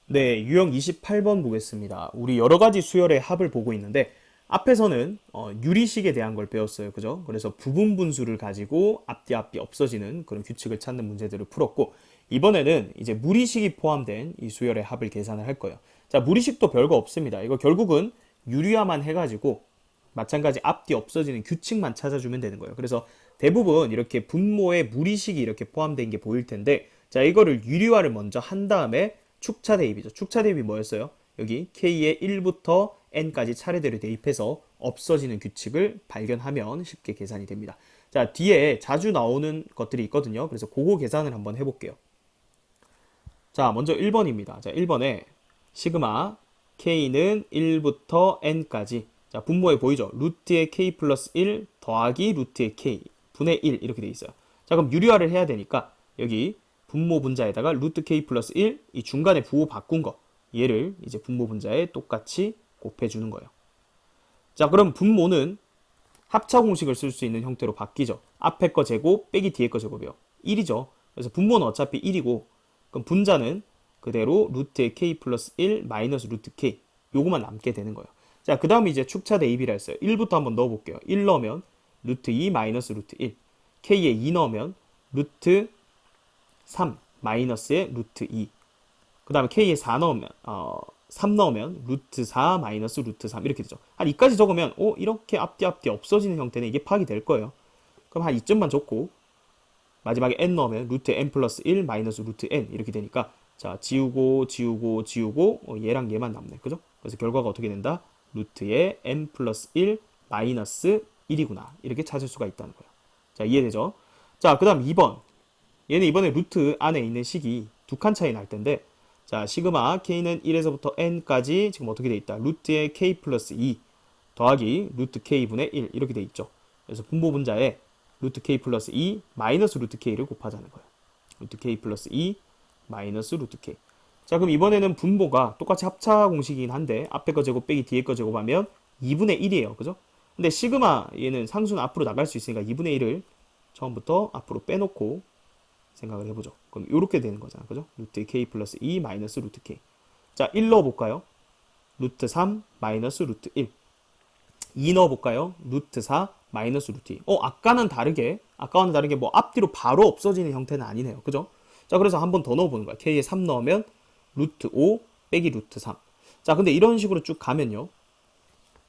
네, 유형 28번 보겠습니다. 우리 여러 가지 수열의 합을 보고 있는데 앞에서는 유리식에 대한 걸 배웠어요. 그죠? 그래서 부분 분수를 가지고 앞뒤 없어지는 그런 규칙을 찾는 문제들을 풀었고 이번에는 이제 무리식이 포함된 이 수열의 합을 계산을 할 거예요. 자, 무리식도 별거 없습니다. 이거 결국은 유리화만 해가지고 마찬가지 앞뒤 없어지는 규칙만 찾아주면 되는 거예요. 그래서 대부분 이렇게 분모에 무리식이 이렇게 포함된 게 보일 텐데 자, 이거를 유리화를 먼저 한 다음에 축차 대입이죠. 축차 대입이 뭐였어요? 여기 k의 1부터 n까지 차례대로 대입해서 없어지는 규칙을 발견하면 쉽게 계산이 됩니다. 자, 뒤에 자주 나오는 것들이 있거든요. 그래서 그거 계산을 한번 해볼게요. 자, 먼저 1번입니다. 자, 1번에 시그마 k는 1부터 n까지 자, 분모에 보이죠? 루트의 k 플러스 1 더하기 루트의 k 분의 1 이렇게 돼 있어요. 자, 그럼 유리화를 해야 되니까 여기 분모 분자에다가 루트 k 플러스 1 이 중간에 부호 바꾼 거 얘를 이제 분모 분자에 똑같이 곱해주는 거예요. 자, 그럼 분모는 합차 공식을 쓸 수 있는 형태로 바뀌죠. 앞에 거 제곱 빼기 뒤에 거 제곱이요. 1이죠. 그래서 분모는 어차피 1이고 그럼 분자는 그대로 루트의 k 플러스 1 마이너스 루트 k 요거만 남게 되는 거예요. 자, 그 다음에 이제 축차 대입이라 했어요. 1부터 한번 넣어볼게요. 1 넣으면 루트 2 마이너스 루트 1 k에 2 넣으면 루트 3 마이너스의 루트 2 그 다음에 k에 4 넣으면 3 넣으면 루트 4 마이너스 루트 3 이렇게 되죠. 한 2까지 적으면 이렇게 앞뒤 없어지는 형태는 이게 파악이 될 거예요. 그럼 한 2점만 적고 마지막에 n 넣으면 루트 n 플러스 1 마이너스 루트 n 이렇게 되니까 자, 지우고 얘랑 얘만 남네. 그죠? 그래서 결과가 어떻게 된다? 루트의 n 플러스 1 마이너스 1이구나. 이렇게 찾을 수가 있다는 거예요. 자, 이해되죠? 자, 그 다음 2번. 얘는 이번에 루트 안에 있는 식이 두 칸 차이 날 텐데 자, 시그마 k는 1에서부터 n까지 지금 어떻게 돼 있다? 루트의 k 플러스 2 더하기 루트 k분의 1 이렇게 돼 있죠. 그래서 분모 분자에 루트 k 플러스 2 마이너스 루트 k를 곱하자는 거예요. 루트 k 플러스 2 마이너스 루트 k. 자, 그럼 이번에는 분모가 똑같이 합차 공식이긴 한데 앞에 거 제곱 빼기 뒤에 거 제곱하면 2분의 1이에요. 그죠? 근데 시그마 얘는 상수는 앞으로 나갈 수 있으니까 2분의 1을 처음부터 앞으로 빼놓고 생각을 해보죠. 그럼 이렇게 되는 거잖아. 그죠? 루트 k 플러스 2 마이너스 루트 k. 자, 1 넣어볼까요? 루트 3 마이너스 루트 1. 2 넣어볼까요? 루트 4 마이너스 루트 2. 아까와는 다르게 뭐 앞뒤로 바로 없어지는 형태는 아니네요. 그죠? 자, 그래서 한 번 더 넣어보는 거야. k에 3 넣으면 루트 5 빼기 루트 3. 자, 근데 이런 식으로 쭉 가면요.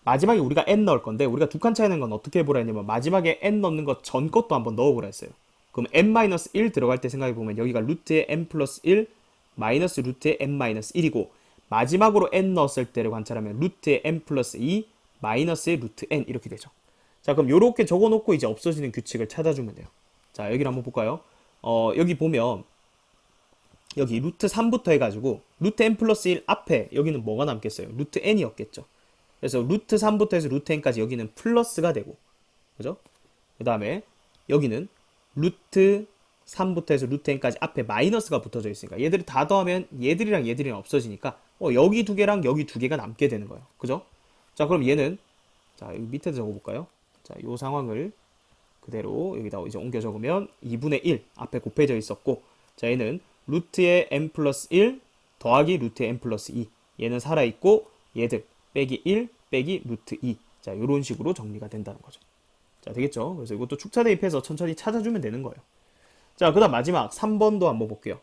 마지막에 우리가 n 넣을 건데 우리가 두 칸 차이 나는 건 어떻게 해보라 했냐면 마지막에 n 넣는 것 전 것도 한번 넣어보라 했어요. 그럼 n-1 들어갈 때 생각해보면 여기가 루트의 n 플러스 1 마이너스 루트의 n-1이고 마지막으로 n 넣었을 때를 관찰하면 루트의 n 플러스 2 마이너스의 루트 n 이렇게 되죠. 자, 그럼 요렇게 적어놓고 이제 없어지는 규칙을 찾아주면 돼요. 자, 여기를 한번 볼까요? 여기 보면 여기 루트 3부터 해가지고 루트 n 플러스 1 앞에 여기는 뭐가 남겠어요? 루트 n이었겠죠. 그래서 루트 3부터 해서 루트 n까지 여기는 플러스가 되고 그죠? 그 다음에 여기는 루트 3부터 해서 루트 n까지 앞에 마이너스가 붙어져 있으니까 얘들을 다 더하면 얘들이랑 없어지니까 여기 두 개랑 여기 두 개가 남게 되는 거예요. 그죠? 자, 그럼 얘는 자, 여기 밑에 적어볼까요? 자, 요 상황을 그대로 여기다 이제 옮겨 적으면 2분의 1 앞에 곱해져 있었고 자, 얘는 루트의 n 플러스 1 더하기 루트의 n 플러스 2 얘는 살아있고 얘들 빼기 1 빼기 루트 2 자, 요런 식으로 정리가 된다는 거죠. 자, 되겠죠? 그래서 이것도 축차 대입해서 천천히 찾아주면 되는 거예요. 자, 그 다음 마지막 3번도 한번 볼게요.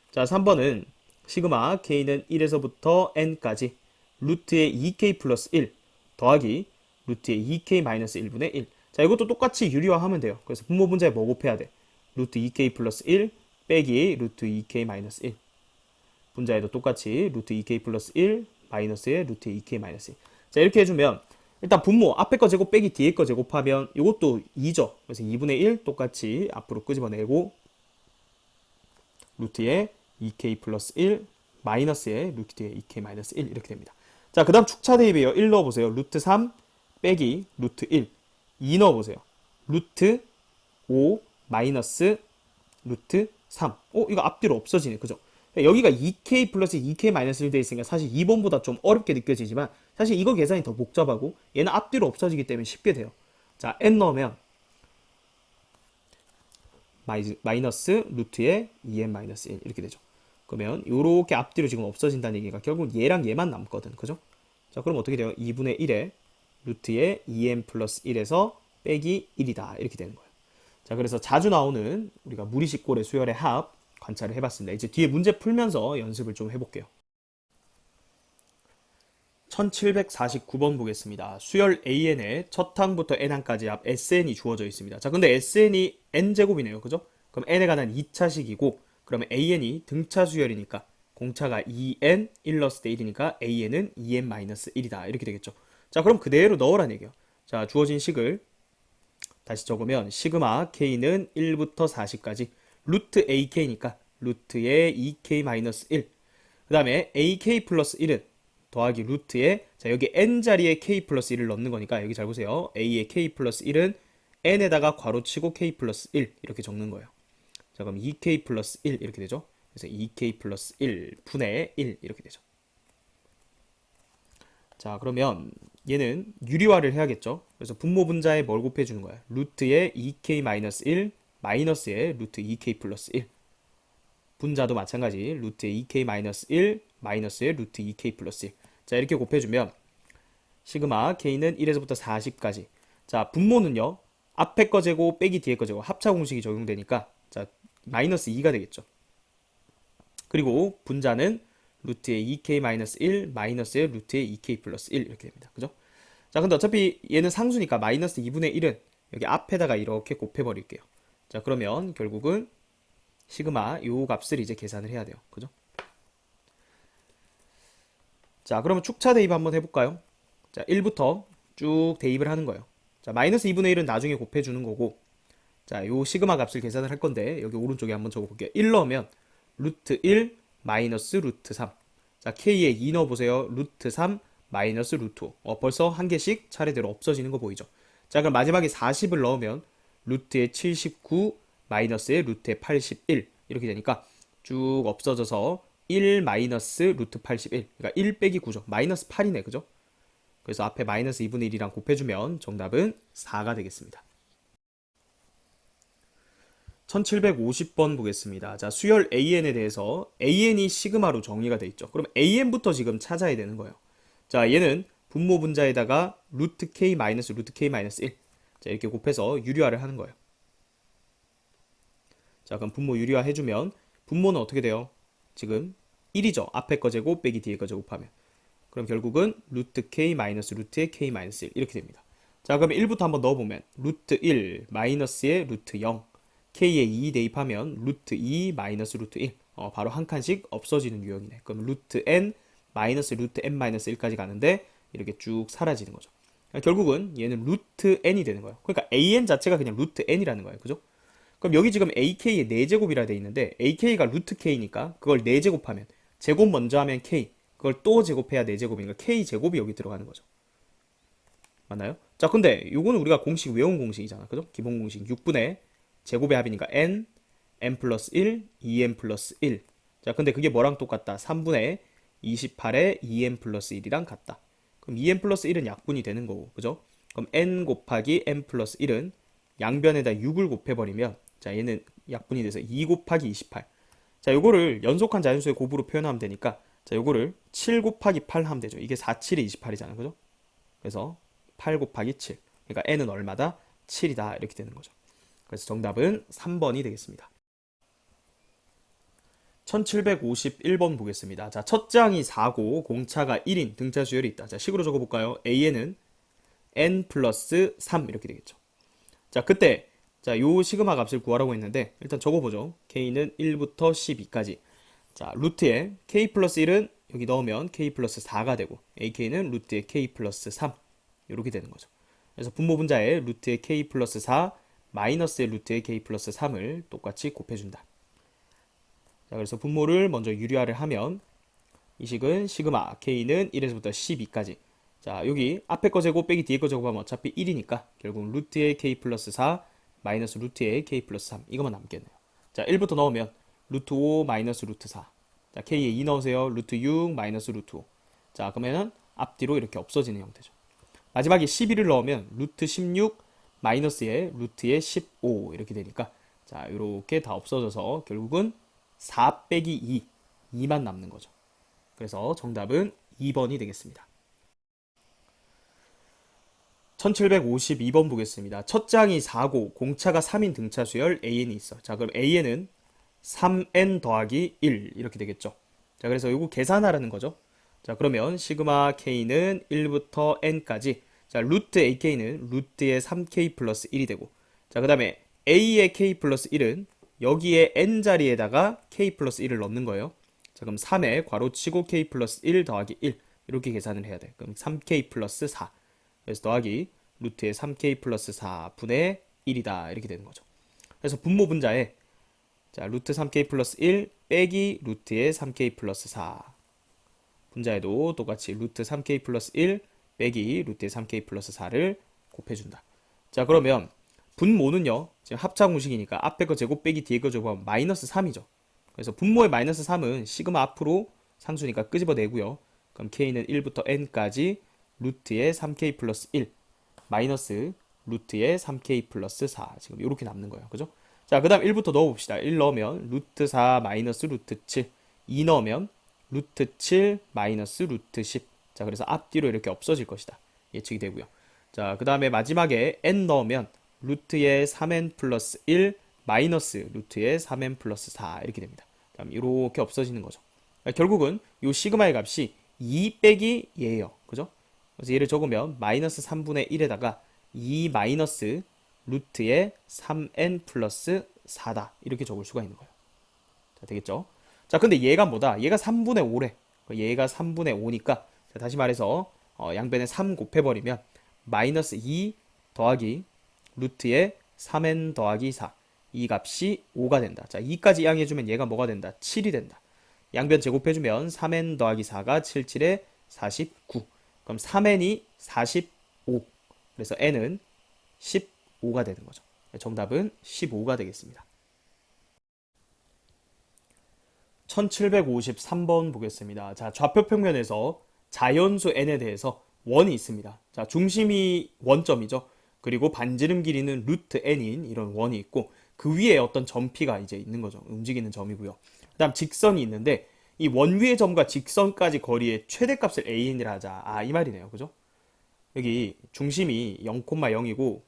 자, 3번은 시그마 k는 1에서부터 n까지 루트의 2k 플러스 1 더하기 루트의 2k 마이너스 1분의 1. 자, 이것도 똑같이 유리화하면 돼요. 그래서 분모 분자에 뭐 곱해야 돼? 루트 2k 플러스 1 빼기 루트 2k 마이너스 1. 분자에도 똑같이 루트 2k 플러스 1 마이너스의 루트 2k 마이너스 1. 자, 이렇게 해주면 일단 분모 앞에 거 제곱 빼기 뒤에 거 제곱하면 이것도 2죠. 그래서 2분의 1 똑같이 앞으로 끄집어내고 루트의 2k 플러스 1 마이너스의 루트의 2k 마이너스 1 이렇게 됩니다. 자, 그 다음 축차 대입이에요. 1 넣어보세요. 루트 3 빼기 루트 1 2 넣어보세요. 루트 5 마이너스 루트 3 이거 앞뒤로 없어지네. 그죠? 여기가 2k 플러스 2k 마이너스 1 돼 있으니까 사실 2번보다 좀 어렵게 느껴지지만 사실 이거 계산이 더 복잡하고 얘는 앞뒤로 없어지기 때문에 쉽게 돼요. 자, n 넣으면 마이너스 루트의 2n 마이너스 1 이렇게 되죠. 그러면 요렇게 앞뒤로 지금 없어진다는 얘기가 결국 얘랑 얘만 남거든. 그죠? 자, 그럼 어떻게 돼요? 2분의 1에 루트에 2n 플러스 1에서 빼기 1이다. 이렇게 되는 거예요. 자, 그래서 자주 나오는 우리가 무리식골의 수열의 합 관찰을 해봤습니다. 이제 뒤에 문제 풀면서 연습을 좀 해볼게요. 1749번 보겠습니다. 수열 AN의 첫 항부터 N항까지 앞 SN이 주어져 있습니다. 자, 근데 SN이 N제곱이네요. 그죠? 그럼 N에 관한 2차식이고, 그러면 AN이 등차 수열이니까, 공차가 2N, 1러스트 1이니까 AN은 2N-1이다. 이렇게 되겠죠. 자, 그럼 그대로 넣으란 얘기예요. 자, 주어진 식을 다시 적으면, 시그마 K는 1부터 40까지, 루트 AK니까, 루트의 2K-1. 그 다음에 AK 플러스 1은 더하기 루트에, 자, 여기 n자리에 k 플러스 1을 넣는 거니까 여기 잘 보세요. a의 k 플러스 1은 n에다가 괄호치고 k 플러스 1 이렇게 적는 거예요. 자, 그럼 2k 플러스 1 이렇게 되죠. 그래서 2k 플러스 1 분의 1 이렇게 되죠. 자, 그러면 얘는 유리화를 해야겠죠. 그래서 분모 분자에 뭘 곱해주는 거야? 루트에 2k 마이너스 1 마이너스에 루트 2k 플러스 1. 분자도 마찬가지 루트에 2k 마이너스 1 마이너스에 루트 2k 플러스 1. 자, 이렇게 곱해주면 시그마 k는 1에서부터 40까지. 자, 분모는요, 앞에 거 제곱 빼기 뒤에 거 제곱 합차 공식이 적용되니까, 자, 마이너스 2가 되겠죠. 그리고 분자는 루트의 2k 마이너스 1 마이너스의 루트의 2k 플러스 1 이렇게 됩니다. 그죠? 자, 근데 어차피 얘는 상수니까 마이너스 2분의 1은 여기 앞에다가 이렇게 곱해버릴게요. 자, 그러면 결국은 시그마 요 값을 이제 계산을 해야 돼요. 그죠? 자, 그러면 축차 대입 한번 해볼까요? 자, 1부터 쭉 대입을 하는 거예요. 자, 마이너스 2분의 1은 나중에 곱해주는 거고, 자, 요 시그마 값을 계산을 할 건데, 여기 오른쪽에 한번 적어볼게요. 1 넣으면 루트 1 마이너스 루트 3. 자, k에 2 넣어보세요. 루트 3 마이너스 루트 5. 벌써 한 개씩 차례대로 없어지는 거 보이죠? 자, 그럼 마지막에 40을 넣으면 루트에 79 마이너스에 루트에 81 이렇게 되니까 쭉 없어져서 1 마이너스 루트 81. 그러니까 1 빼기 9죠. 마이너스 8이네. 그죠? 그래서 앞에 마이너스 2분의 1이랑 곱해주면 정답은 4가 되겠습니다. 1750번 보겠습니다. 자, 수열 AN에 대해서 AN이 시그마로 정의가 돼 있죠. 그럼 AN부터 지금 찾아야 되는 거예요. 자, 얘는 분모 분자에다가 루트 K 마이너스 루트 K 마이너스 1. 자, 이렇게 곱해서 유리화를 하는 거예요. 자, 그럼 분모 유리화 해주면 분모는 어떻게 돼요? 지금 1이죠. 앞에 거 제곱 빼기 뒤에 거 제곱하면. 그럼 결국은 루트 k 마이너스 루트의 k 마이너스 1 이렇게 됩니다. 자, 그럼 1부터 한번 넣어보면 루트 1 마이너스의 루트 0 k에 2 대입하면 루트 2 마이너스 루트 1 바로 한 칸씩 없어지는 유형이네. 그럼 루트 n 마이너스 루트 n 마이너스 1까지 가는데 이렇게 쭉 사라지는 거죠. 결국은 얘는 루트 n이 되는 거예요. 그러니까 an 자체가 그냥 루트 n이라는 거예요. 그죠? 그럼 여기 지금 ak의 4제곱이라 돼 있는데 ak가 루트 k니까 그걸 4제곱하면 제곱 먼저 하면 k 그걸 또 제곱해야 4제곱이니까 k제곱이 여기 들어가는 거죠. 맞나요? 자, 근데 요거는 우리가 공식 외운 공식이잖아. 그죠? 기본 공식 6분의 제곱의 합이니까 n, n 플러스 1, 2n 플러스 1. 자, 근데 그게 뭐랑 똑같다? 3분의 28에 2n 플러스 1이랑 같다. 그럼 2n 플러스 1은 약분이 되는 거고. 그죠? 그럼 n 곱하기 n 플러스 1은 양변에다 6을 곱해버리면 자, 얘는 약분이 돼서 2 곱하기 28. 자, 요거를 연속한 자연수의 곱으로 표현하면 되니까 자, 요거를 7 곱하기 8 하면 되죠. 이게 4, 7이 28이잖아요. 그죠? 그래서 8 곱하기 7. 그러니까 n은 얼마다? 7이다. 이렇게 되는 거죠. 그래서 정답은 3번이 되겠습니다. 1751번 보겠습니다. 자, 첫 장이 4고 공차가 1인 등차 수열이 있다. 자, 식으로 적어볼까요? a는 n 플러스 3 이렇게 되겠죠. 자, 그때 자, 요 시그마 값을 구하라고 했는데 일단 적어보죠. k는 1부터 12까지. 자, 루트에 k 플러스 1은 여기 넣으면 k 플러스 4가 되고 ak는 루트에 k 플러스 3 이렇게 되는 거죠. 그래서 분모 분자에 루트에 k 플러스 4 마이너스의 루트에 k 플러스 3을 똑같이 곱해준다. 자, 그래서 분모를 먼저 유리화를 하면 이 식은 시그마 k는 1에서부터 12까지. 자, 여기 앞에 거 제곱 빼기 뒤에 거 제곱하면 어차피 1이니까 결국 루트에 k 플러스 4 마이너스 루트에 k 플러스 3 이것만 남겠네요. 자, 1부터 넣으면 루트 5 마이너스 루트 4. 자, k에 2 넣으세요. 루트 6 마이너스 루트 5. 자, 그러면은 앞뒤로 이렇게 없어지는 형태죠. 마지막에 11을 넣으면 루트 16 마이너스에 루트에 15 이렇게 되니까 자, 이렇게 다 없어져서 결국은 4 빼기 2 2만 남는 거죠. 그래서 정답은 2번이 되겠습니다. 1752번 보겠습니다. 첫 장이 4고 공차가 3인 등차 수열 AN이 있어. 자, 그럼 AN은 3N 더하기 1 이렇게 되겠죠. 자, 그래서 이거 계산하라는 거죠. 자, 그러면 시그마 K는 1부터 N까지. 자, 루트 AK는 루트의 3K 플러스 1이 되고. 자, 그 다음에 A의 K 플러스 1은 여기에 N 자리에다가 K 플러스 1을 넣는 거예요. 자, 그럼 3에 괄호치고 K 플러스 1 더하기 1 이렇게 계산을 해야 돼. 그럼 3K 플러스 4. 그래서 더하기 루트의 3K 플러스 4분의 1이다. 이렇게 되는 거죠. 그래서 분모 분자에 자, 루트 3K 플러스 1 빼기 루트의 3K 플러스 4. 분자에도 똑같이 루트 3K 플러스 1 빼기 루트의 3K 플러스 4를 곱해준다. 자, 그러면 분모는요, 지금 합차공식이니까 앞에 거 제곱 빼기 뒤에 거 제곱하면 마이너스 3이죠. 그래서 분모의 마이너스 3은 시그마 앞으로 상수니까 끄집어내고요. 그럼 K는 1부터 N까지 루트의 3K 플러스 1 마이너스 루트의 3K 플러스 4 지금 이렇게 남는 거예요. 그죠? 자, 그 다음 1부터 넣어봅시다. 1 넣으면 루트 4 마이너스 루트 7 2 넣으면 루트 7 마이너스 루트 10 자, 그래서 앞뒤로 이렇게 없어질 것이다. 예측이 되고요. 자, 그 다음에 마지막에 n 넣으면 루트의 3n 플러스 1 마이너스 루트의 3n 플러스 4 이렇게 됩니다. 그럼 이렇게 없어지는 거죠. 결국은 이 시그마의 값이 2 빼기 얘예요. 그죠? 그래서 얘를 적으면 마이너스 3분의 1에다가 2 마이너스 루트의 3n 플러스 4다. 이렇게 적을 수가 있는 거예요. 자, 되겠죠? 자, 근데 얘가 뭐다? 얘가 3분의 5래. 얘가 3분의 5니까 다시 말해서 양변에 3 곱해버리면 마이너스 2 더하기 루트의 3n 더하기 4 이 값이 5가 된다. 자, 2까지 이항해주면 얘가 뭐가 된다? 7이 된다. 양변 제곱해주면 3n 더하기 4가 7, 7에 49. 그럼 3n이 45. 그래서 n은 15가 되는 거죠. 정답은 15가 되겠습니다. 1753번 보겠습니다. 자, 좌표 평면에서 자연수 n에 대해서 원이 있습니다. 자, 중심이 원점이죠. 그리고 반지름 길이는 루트 n인 이런 원이 있고 그 위에 어떤 점P가 이제 있는 거죠. 움직이는 점이고요. 그 다음 직선이 있는데 이 원 위의 점과 직선까지 거리의 최대값을 an이라 하자. 아, 이 말이네요. 그죠? 여기 중심이 0,0이고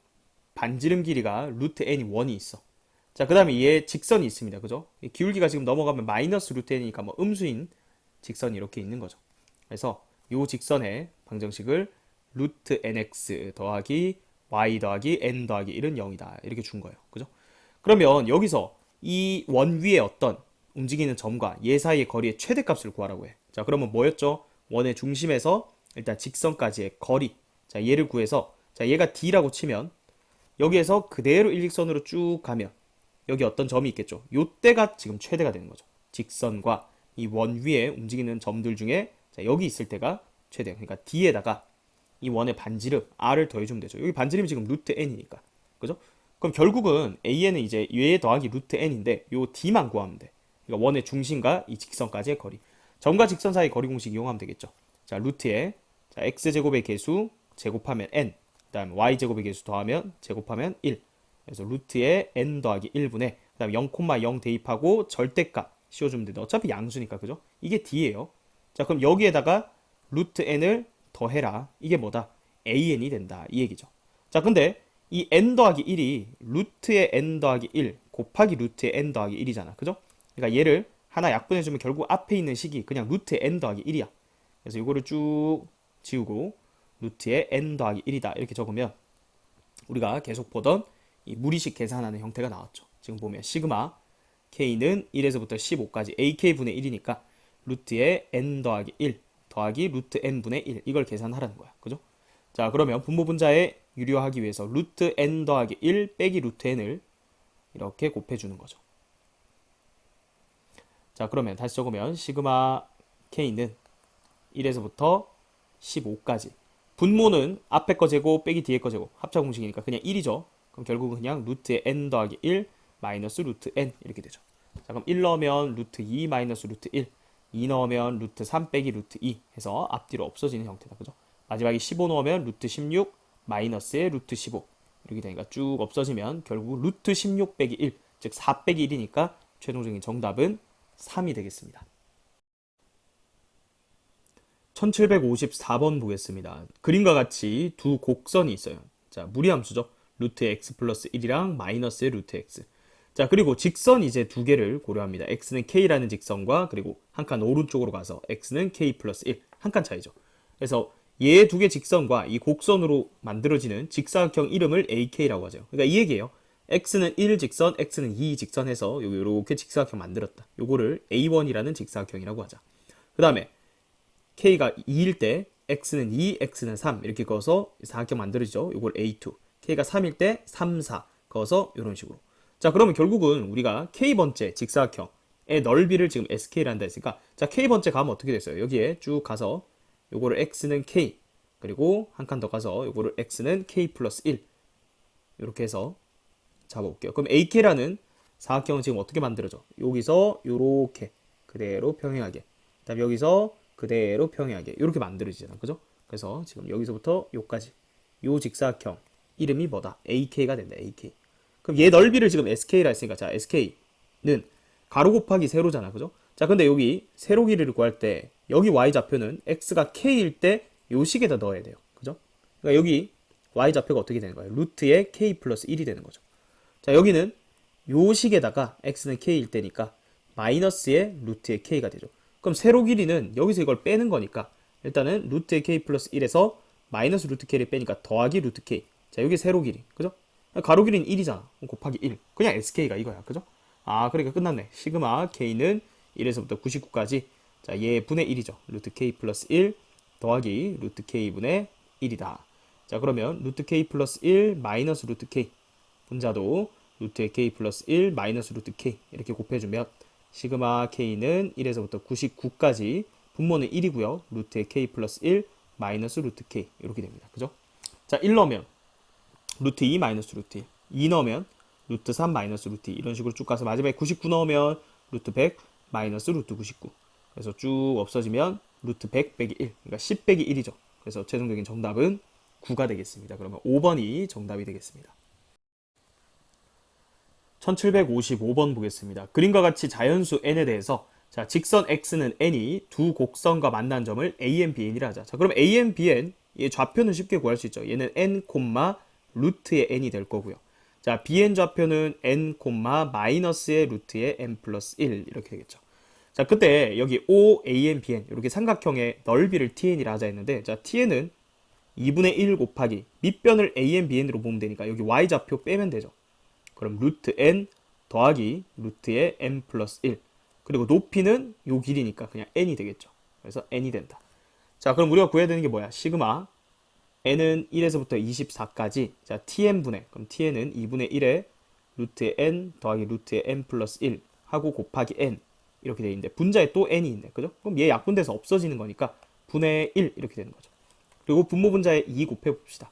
반지름 길이가 루트 n이 원이 있어. 자, 그 다음에 얘 직선이 있습니다. 그죠? 이 기울기가 지금 넘어가면 마이너스 루트 n이니까 뭐 음수인 직선이 이렇게 있는 거죠. 그래서 이 직선의 방정식을 루트 nx 더하기 y 더하기 n 더하기 1은 0이다. 이렇게 준 거예요. 그죠? 그러면 여기서 이 원 위에 어떤 움직이는 점과 얘 사이의 거리의 최대값을 구하라고 해. 자, 그러면 뭐였죠? 원의 중심에서 일단 직선까지의 거리. 자, 얘를 구해서 자, 얘가 d라고 치면 여기에서 그대로 일직선으로 쭉 가면 여기 어떤 점이 있겠죠. 요때가 지금 최대가 되는 거죠. 직선과 이 원 위에 움직이는 점들 중에 자, 여기 있을 때가 최대. 그러니까 d에다가 이 원의 반지름 r을 더해주면 되죠. 여기 반지름이 지금 루트 n이니까. 그죠? 그럼 결국은 an은 이제 얘 더하기 루트 n인데 요 d만 구하면 돼. 그러니까 원의 중심과 이 직선까지의 거리. 점과 직선 사이 거리 공식 이용하면 되겠죠. 자, 루트에 자, x제곱의 개수 제곱하면 n, 그 다음 y제곱의 개수 더하면 제곱하면 1. 그래서 루트에 n 더하기 1분의 그 다음 0,0 대입하고 절대값 씌워주면 되는데 어차피 양수니까 그죠? 이게 d예요. 자, 그럼 여기에다가 루트 n을 더해라. 이게 뭐다? an이 된다. 이 얘기죠. 자, 근데 이 n 더하기 1이 루트의 n 더하기 1 곱하기 루트의 n 더하기 1이잖아. 그죠? 그러니까 얘를 하나 약분해주면 결국 앞에 있는 식이 그냥 루트의 n 더하기 1이야. 그래서 이거를 쭉 지우고 루트의 n 더하기 1이다. 이렇게 적으면 우리가 계속 보던 이 무리식 계산하는 형태가 나왔죠. 지금 보면 시그마 k는 1에서부터 15까지 ak분의 1이니까 루트의 n 더하기 1 더하기 루트 n분의 1 이걸 계산하라는 거야. 그죠? 자, 그러면 분모 분자에 유리화하기 위해서 루트 n 더하기 1 빼기 루트 n을 이렇게 곱해주는 거죠. 자, 그러면 다시 적으면 시그마 k는 1에서부터 15까지 분모는 앞에 거 제곱 빼기 뒤에 거 제곱 합차 공식이니까 그냥 1이죠. 그럼 결국은 그냥 루트의 n 더하기 1 마이너스 루트 n 이렇게 되죠. 자, 그럼 1 넣으면 루트 2 마이너스 루트 1 2 넣으면 루트 3 빼기 루트 2 해서 앞뒤로 없어지는 형태다. 그죠? 마지막에 15 넣으면 루트 16 마이너스의 루트 15 이렇게 되니까 쭉 없어지면 결국 루트 16 빼기 1 즉 4 빼기 1이니까 최종적인 정답은 3이 되겠습니다. 1754번 보겠습니다. 그림과 같이 두 곡선이 있어요. 자, 무리함수죠. 루트 x 플러스 1이랑 마이너스의 루트 x. 자, 그리고 직선 이제 두 개를 고려합니다. x는 k라는 직선과 그리고 한 칸 오른쪽으로 가서 x는 k 플러스 1. 한 칸 차이죠. 그래서 얘 두 개 직선과 이 곡선으로 만들어지는 직사각형 이름을 ak라고 하죠. 그러니까 이 얘기예요. x는 1 직선, x는 2 직선 해서 요렇게 직사각형 만들었다. 요거를 a1이라는 직사각형이라고 하자. 그 다음에 k가 2일 때 x는 2, x는 3 이렇게 그어서 사각형 만들어지죠. 이걸 A2. k가 3일 때 3, 4 그어서 이런 식으로. 자, 그러면 결국은 우리가 k번째 직사각형의 넓이를 지금 sk를 한다 했으니까 자, k번째 가면 어떻게 됐어요? 여기에 쭉 가서 요거를 x는 k 그리고 한 칸 더 가서 요거를 x는 k 플러스 1 이렇게 해서 잡아볼게요. 그럼 ak라는 사각형은 지금 어떻게 만들어져? 여기서 요렇게 그대로 평행하게 그다음 여기서 그대로 평행하게 이렇게 만들어지잖아, 그죠? 그래서 지금 여기서부터 요까지 요 직사각형 이름이 뭐다? AK가 된다. AK. 그럼 얘 넓이를 지금 SK라 했으니까 자, SK는 가로 곱하기 세로잖아, 그죠? 자, 근데 여기 세로 길이를 구할 때 여기 y-좌표는 x가 k일 때 요 식에다 넣어야 돼요, 그죠? 그러니까 여기 y-좌표가 어떻게 되는 거예요? 루트의 k 플러스 1이 되는 거죠. 자, 여기는 요 식에다가 x는 k일 때니까 마이너스의 루트의 k가 되죠. 그럼 세로 길이는 여기서 이걸 빼는 거니까 일단은 루트의 k 플러스 1에서 마이너스 루트 k를 빼니까 더하기 루트 k. 자, 여기 세로 길이, 그죠? 가로 길이는 1이잖아. 곱하기 1. 그냥 sk가 이거야, 그죠? 아, 그러니까 끝났네. 시그마 k는 1에서부터 99까지. 자, 얘 분의 1이죠. 루트 k 플러스 1 더하기 루트 k 분의 1이다. 자, 그러면 루트 k 플러스 1 마이너스 루트 k. 분자도 루트의 k 플러스 1 마이너스 루트 k 이렇게 곱해주면 시그마 k는 1에서부터 99까지 분모는 1이고요. 루트의 k 플러스 1 마이너스 루트 k 이렇게 됩니다. 그죠? 자, 1 넣으면 루트 2 마이너스 루트 1, 2 넣으면 루트 3 마이너스 루트 2 이런 식으로 쭉 가서 마지막에 99 넣으면 루트 100 마이너스 루트 99 그래서 쭉 없어지면 루트 100 빼기 1 그러니까 10 빼기 1이죠. 그래서 최종적인 정답은 9가 되겠습니다. 그러면 5번이 정답이 되겠습니다. 1755번 보겠습니다. 그림과 같이 자연수 n에 대해서 자, 직선 x는 n이 두 곡선과 만난 점을 a,n, bn이라 하자. 자, 그럼 a,n, bn 얘 좌표는 쉽게 구할 수 있죠. 얘는 n, 루트의 n이 될 거고요. 자, bn 좌표는 n, 마이너스의 루트의 n 플러스 1 이렇게 되겠죠. 자, 그때 여기 o, a,n, bn 이렇게 삼각형의 넓이를 tn이라 하자 했는데 자, tn은 2분의 1 곱하기 밑변을 a,n, bn으로 보면 되니까 여기 y좌표 빼면 되죠. 그럼 루트 n 더하기 루트의 n 플러스 1 그리고 높이는 요 길이니까 그냥 n이 되겠죠. 그래서 n이 된다. 자, 그럼 우리가 구해야 되는 게 뭐야? 시그마 n은 1에서부터 24까지 자, tn분의 그럼 tn은 2분의 1에 루트의 n 더하기 루트의 n 플러스 1 하고 곱하기 n 이렇게 돼 있는데 분자에 또 n이 있네. 그죠? 그럼 얘 약분돼서 없어지는 거니까 분의 1 이렇게 되는 거죠. 그리고 분모 분자에 2 곱해 봅시다.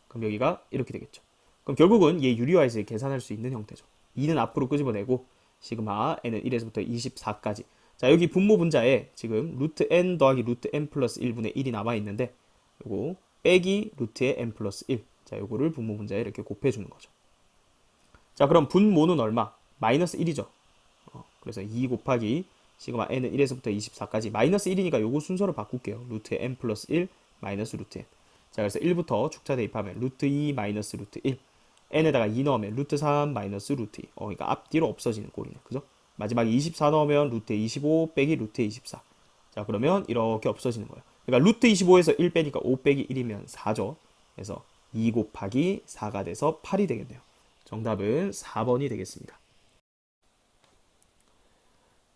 그럼 여기가 이렇게 되겠죠. 그럼 결국은 얘 유리화해서 계산할 수 있는 형태죠. 2는 앞으로 끄집어내고 시그마 n은 1에서부터 24까지. 자, 여기 분모 분자에 지금 루트 n 더하기 루트 n 플러스 1분의 1이 남아있는데 요거 빼기 루트의 n 플러스 1. 자, 요거를 분모 분자에 이렇게 곱해주는 거죠. 자, 그럼 분모는 얼마? 마이너스 1이죠. 그래서 2 곱하기 시그마 n은 1에서부터 24까지 마이너스 1이니까 요거 순서를 바꿀게요. 루트의 n 플러스 1 마이너스 루트 n. 자, 그래서 1부터 축차 대입하면 루트 2 마이너스 루트 1 n에다가 2 넣으면 루트 3 마이너스 루트 2 그러니까 앞뒤로 없어지는 꼴이네. 그죠? 마지막에 24 넣으면 루트 25 빼기 루트 24. 자, 그러면 이렇게 없어지는 거예요. 그러니까 루트 25에서 1 빼니까 5 빼기 1이면 4죠. 그래서 2 곱하기 4가 돼서 8이 되겠네요. 정답은 4번이 되겠습니다.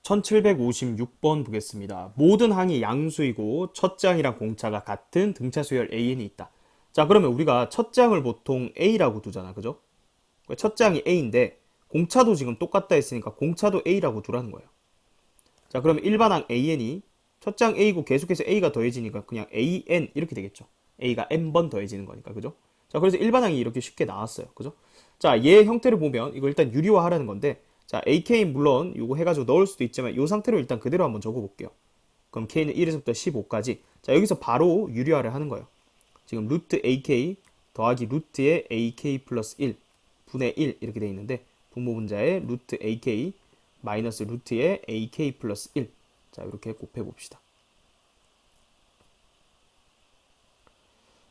1756번 보겠습니다. 모든 항이 양수이고 첫 장이랑 공차가 같은 등차 수열 AN이 있다. 자, 그러면 우리가 첫 장을 보통 A라고 두잖아. 그죠? 첫 장이 A인데 공차도 지금 똑같다 했으니까 공차도 A라고 두라는 거예요. 자, 그러면 일반항 AN이 첫 장 A고 계속해서 A가 더해지니까 그냥 AN 이렇게 되겠죠. A가 N번 더해지는 거니까. 그죠? 자, 그래서 일반항이 이렇게 쉽게 나왔어요. 그죠? 자, 얘 형태를 보면 이거 일단 유리화 하라는 건데 자, AK 물론 이거 해가지고 넣을 수도 있지만 이 상태로 일단 그대로 한번 적어볼게요. 그럼 K는 1에서부터 15까지. 자, 여기서 바로 유리화를 하는 거예요. 지금 루트 AK 더하기 루트의 AK 플러스 1 분의 1 이렇게 돼 있는데 분모 분자에 루트 AK 마이너스 루트의 AK 플러스 1. 자, 이렇게 곱해 봅시다.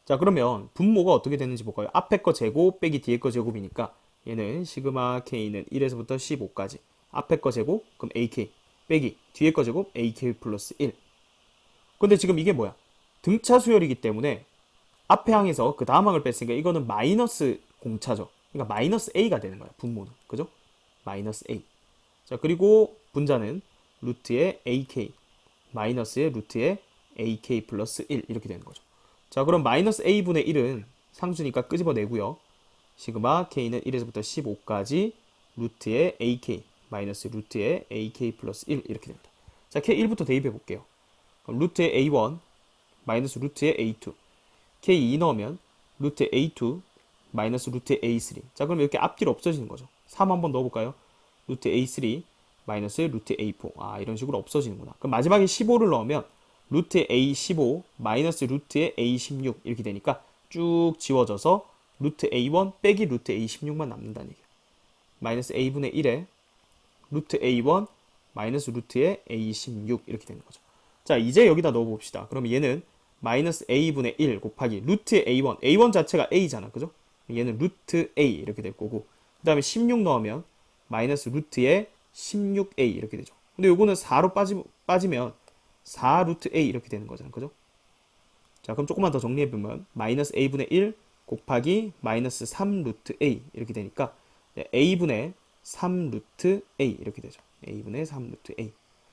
자, 그러면 분모가 어떻게 되는지 볼까요? 앞에 거 제곱 빼기 뒤에 거 제곱이니까 얘는 시그마 k는 1에서부터 15까지. 앞에 거 제곱, 그럼 ak. 빼기 뒤에 거 제곱, ak 플러스 1. 근데 지금 이게 뭐야? 등차 수열이기 때문에 앞에 항에서 그 다음 항을 뺐으니까 이거는 마이너스 공차죠. 그러니까 마이너스 a가 되는 거야, 분모는. 그죠? 마이너스 a. 자, 그리고 분자는 루트의 ak 마이너스의 루트의 ak 플러스 1 이렇게 되는 거죠. 자, 그럼 마이너스 a분의 1은 상수니까 끄집어내고요. 시그마 k는 1에서부터 15까지 루트의 ak 마이너스 루트의 ak 플러스 1 이렇게 됩니다. 자, k1부터 대입해 볼게요. 그럼 루트의 a1 마이너스 루트의 a2 k2 넣으면 루트의 a2 마이너스 루트의 a3. 자, 그럼 이렇게 앞뒤로 없어지는 거죠. 3 한번 넣어볼까요? 루트 a3 마이너스 루트 a4. 아, 이런 식으로 없어지는구나. 그럼 마지막에 15를 넣으면 루트의 a15 마이너스 루트의 a16 이렇게 되니까 쭉 지워져서 루트 a1 빼기 루트 a16만 남는다는 얘기예요. 마이너스 a분의 1에 루트 a1 마이너스 루트의 a16 이렇게 되는 거죠. 자, 이제 여기다 넣어봅시다. 그러면 얘는 마이너스 a분의 1 곱하기 루트의 a1. a1 자체가 a잖아. 그죠? 얘는 루트 a 이렇게 될 거고, 그 다음에 16 넣으면 마이너스 루트의 16a 이렇게 되죠. 근데 요거는 4로 빠지면 4 루트 a 이렇게 되는 거잖아. 그죠? 자, 그럼 조금만 더 정리해보면 마이너스 a분의 1 곱하기 마이너스 3 루트 a 이렇게 되니까 a분의 3 루트 a 이렇게 되죠. a분의 3 루트 a.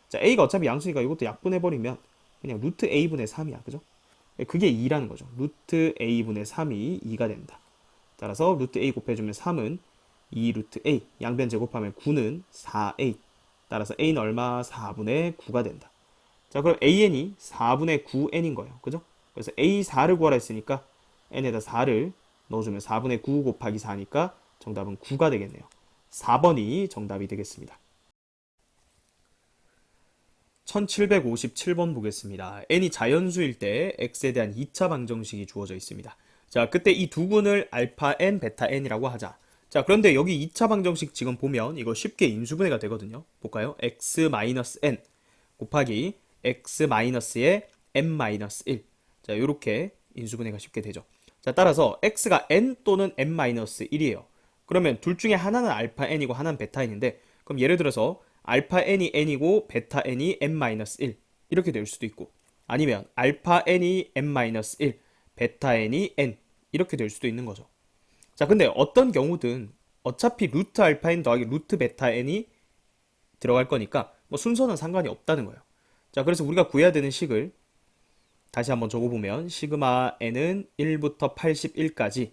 자, a가 어차피 양수니까 이것도 약분해버리면 그냥 루트 a분의 3이야. 그죠? 그게 2라는 거죠. 루트 a분의 3이 2가 된다. 따라서 루트 a 곱해주면 3은 2 루트 a. 양변 제곱하면 9는 4a. 따라서 a는 얼마? 4분의 9가 된다. 자, 그럼 an이 4분의 9n인 거예요. 그죠? 그래서 a4를 구하라 했으니까 n에다 4를 넣어주면 4분의 9 곱하기 4니까 정답은 9가 되겠네요. 4번이 정답이 되겠습니다. 1757번 보겠습니다. n이 자연수일 때 x에 대한 2차 방정식이 주어져 있습니다. 자, 그때 이 두 군을 알파 n, 베타 n이라고 하자. 자, 그런데 여기 2차 방정식 지금 보면 이거 쉽게 인수분해가 되거든요. 볼까요? x-n 곱하기 x-의 n-1. 자, 요렇게 인수분해가 쉽게 되죠. 자, 따라서 x가 n 또는 n-1이에요. 그러면 둘 중에 하나는 알파 n이고 하나는 베타 n인데, 그럼 예를 들어서 알파 n이 n이고 베타 n이 n-1 이렇게 될 수도 있고, 아니면 알파 n이 n-1 베타 n이 n 이렇게 될 수도 있는 거죠. 자, 근데 어떤 경우든 어차피 루트 알파 n 더하기 루트 베타 n이 들어갈 거니까 뭐 순서는 상관이 없다는 거예요. 자, 그래서 우리가 구해야 되는 식을 다시 한번 적어보면 시그마 n은 1부터 81까지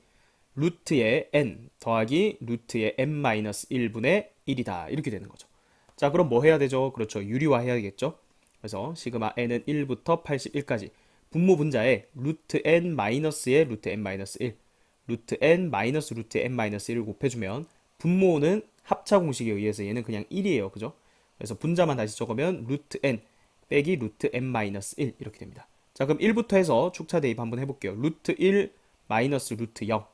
루트의 n 더하기 루트의 n-1분의 1이다 이렇게 되는 거죠. 자, 그럼 뭐 해야 되죠? 그렇죠. 유리화 해야겠죠. 그래서 시그마 n은 1부터 81까지 분모 분자에 루트 n 마이너스의 루트 n-1 루트 n 마이너스 루트 n-1을 곱해주면 분모는 합차 공식에 의해서 얘는 그냥 1이에요. 그죠? 그래서 분자만 다시 적으면 루트 n 빼기 루트 n-1 이렇게 됩니다. 자, 그럼 1부터 해서 축차 대입 한번 해볼게요. 루트 1 마이너스 루트 0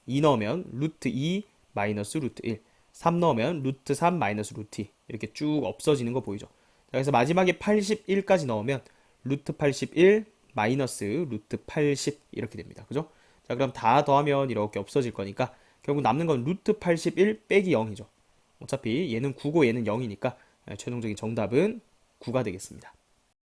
2 넣으면 루트 2 마이너스 루트 1 3 넣으면 루트 3 마이너스 루트 2 이렇게 쭉 없어지는 거 보이죠? 자, 그래서 마지막에 81까지 넣으면 루트 81 마이너스 루트 80 이렇게 됩니다. 그죠? 자, 그럼 다 더하면 이렇게 없어질 거니까 결국 남는 건 루트 81 빼기 0이죠. 어차피 얘는 9고 얘는 0이니까 최종적인 정답은 9가 되겠습니다.